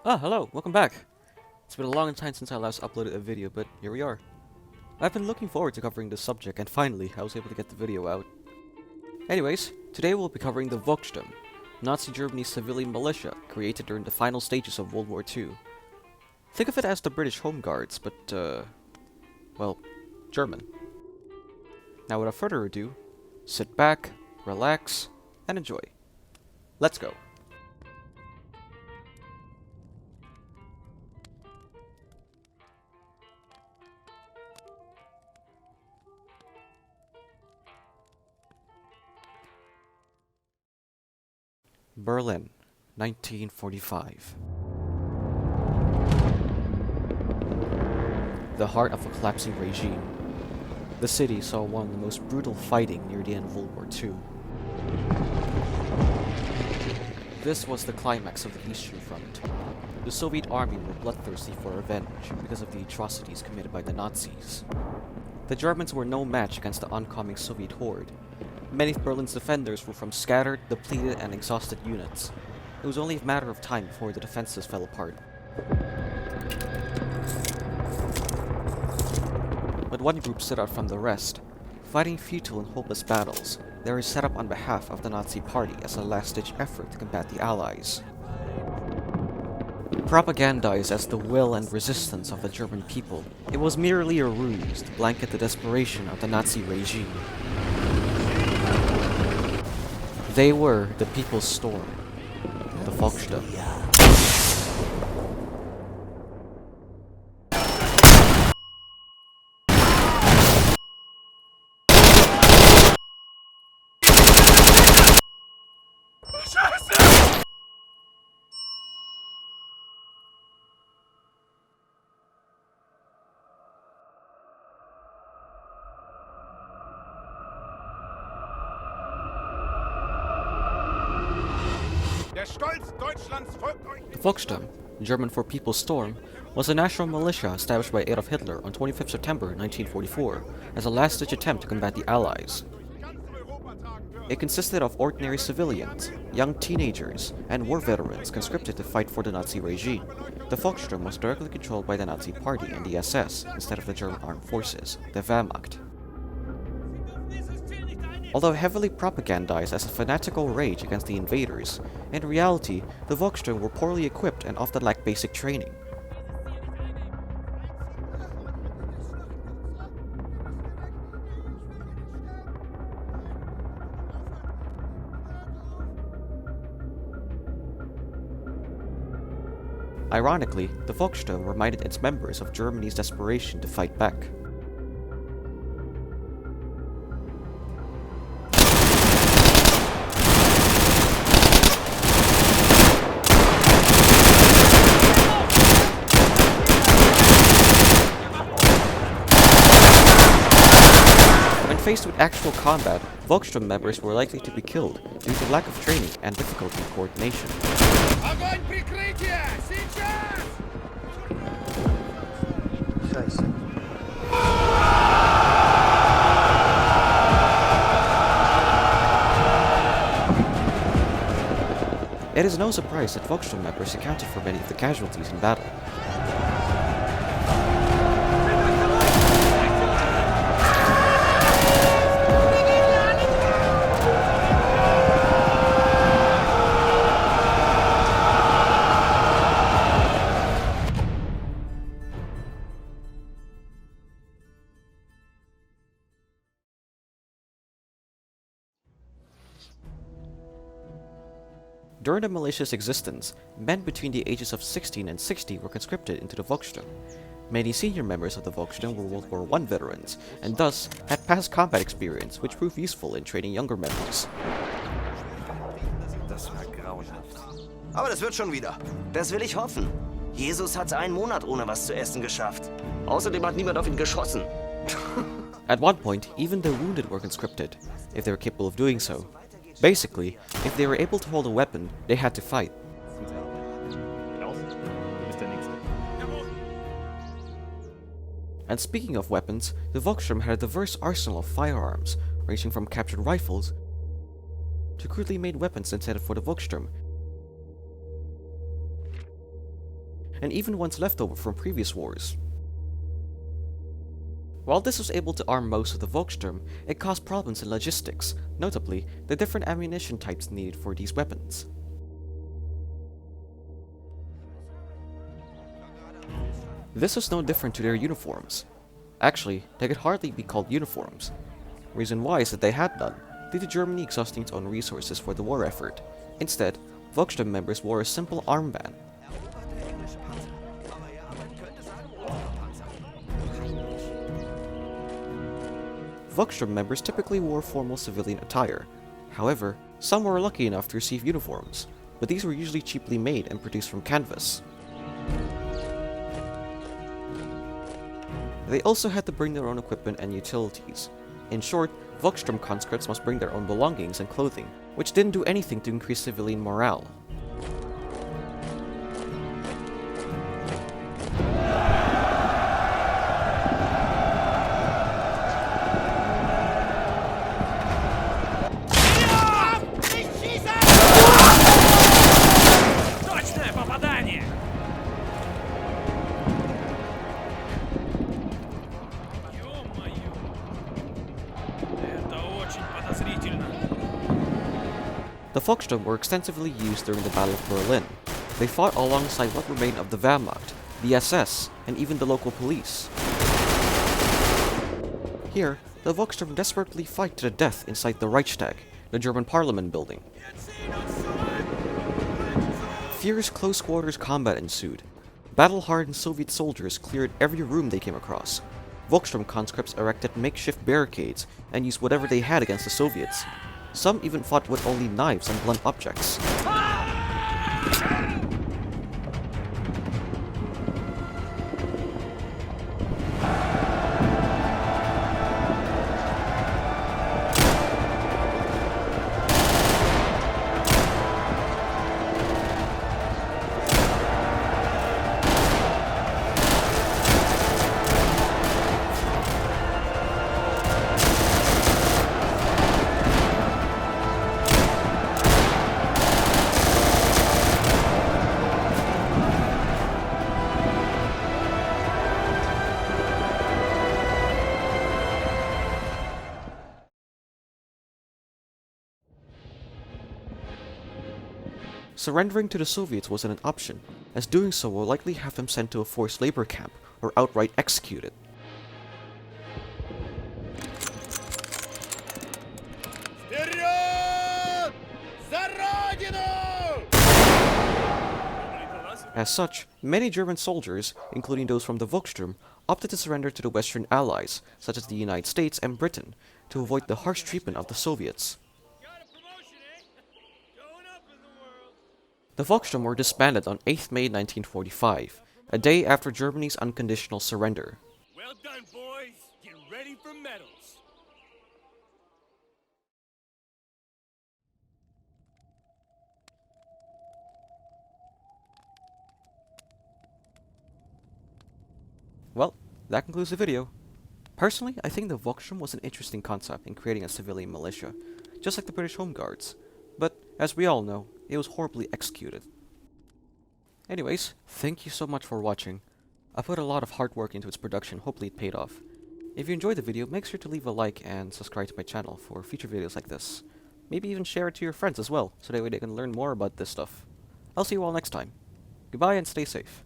Hello, welcome back. It's been a long time since I last uploaded a video, but here we are. I've been looking forward to covering this subject, and finally, I was able to get the video out. Anyways, today we'll be covering the Volkssturm, Nazi Germany's civilian militia created during the final stages of World War II. Think of it as the British Home Guards, but, well, German. Now without further ado, sit back, relax, and enjoy. Let's go. Berlin, 1945. The heart of a collapsing regime. The city saw one of the most brutal fighting near the end of World War II. This was the climax of the Eastern Front. The Soviet army were bloodthirsty for revenge because of the atrocities committed by the Nazis. The Germans were no match against the oncoming Soviet horde. Many of Berlin's defenders were from scattered, depleted, and exhausted units. It was only a matter of time before the defenses fell apart. But one group stood out from the rest. Fighting futile and hopeless battles, they were set up on behalf of the Nazi Party as a last-ditch effort to combat the Allies. Propagandized as the will and resistance of the German people, it was merely a ruse to blanket the desperation of the Nazi regime. They were the People's Storm, the Volkssturm. The Volkssturm, German for People's Storm, was a national militia established by Adolf Hitler on 25 September 1944 as a last-ditch attempt to combat the Allies. It consisted of ordinary civilians, young teenagers, and war veterans conscripted to fight for the Nazi regime. The Volkssturm was directly controlled by the Nazi Party and the SS instead of the German armed forces, the Wehrmacht. Although heavily propagandized as a fanatical rage against the invaders, in reality, the Volkssturm were poorly equipped and often lacked basic training. Ironically, the Volkssturm reminded its members of Germany's desperation to fight back. Faced with actual combat, Volkssturm members were likely to be killed due to lack of training and difficulty in coordination. It is no surprise that Volkssturm members accounted for many of the casualties in battle. During the militia's existence, men between the ages of 16 and 60 were conscripted into the Volkssturm. Many senior members of the Volkssturm were World War I veterans, and thus had past combat experience which proved useful in training younger members. Das war grauenhaft. Aber das wird schon wieder. Das will ich hoffen. Jesus hat einen Monat ohne was zu essen geschafft. Außerdem hat niemand auf ihn geschossen. At one point, even the wounded were conscripted, if they were capable of doing so. Basically, if they were able to hold a weapon, they had to fight. And speaking of weapons, the Volkssturm had a diverse arsenal of firearms, ranging from captured rifles to crudely made weapons intended for the Volkssturm. and even ones left over from previous wars. While this was able to arm most of the Volkssturm, it caused problems in logistics, notably the different ammunition types needed for these weapons. This was no different to their uniforms. Actually, they could hardly be called uniforms. Reason why is that they had none, due to Germany exhausting its own resources for the war effort. Instead, Volkssturm members wore a simple armband. Volkssturm members typically wore formal civilian attire. However, some were lucky enough to receive uniforms, but these were usually cheaply made and produced from canvas. They also had to bring their own equipment and utilities. In short, Volkssturm conscripts must bring their own belongings and clothing, which didn't do anything to increase civilian morale. The Volkssturm were extensively used during the Battle of Berlin. They fought alongside what remained of the Wehrmacht, the SS, and even the local police. Here, the Volkssturm desperately fight to the death inside the Reichstag, the German parliament building. Fierce close-quarters combat ensued. Battle-hardened Soviet soldiers cleared every room they came across. Volkssturm conscripts erected makeshift barricades and used whatever they had against the Soviets. Some even fought with only knives and blunt objects. Surrendering to the Soviets wasn't an option, as doing so will likely have them sent to a forced labor camp or outright executed. As such, many German soldiers, including those from the Volkssturm, opted to surrender to the Western Allies, such as the United States and Britain, to avoid the harsh treatment of the Soviets. The Volkssturm were disbanded on 8th May 1945, a day after Germany's unconditional surrender. Well done, boys. Get ready for medals. Well, that concludes the video. Personally, I think the Volkssturm was an interesting concept in creating a civilian militia, just like the British Home Guards. But, as we all know, it was horribly executed. Anyways, thank you so much for watching. I put a lot of hard work into its production, hopefully it paid off. If you enjoyed the video, make sure to leave a like and subscribe to my channel for future videos like this. Maybe even share it to your friends as well, so that way they can learn more about this stuff. I'll see you all next time. Goodbye and stay safe.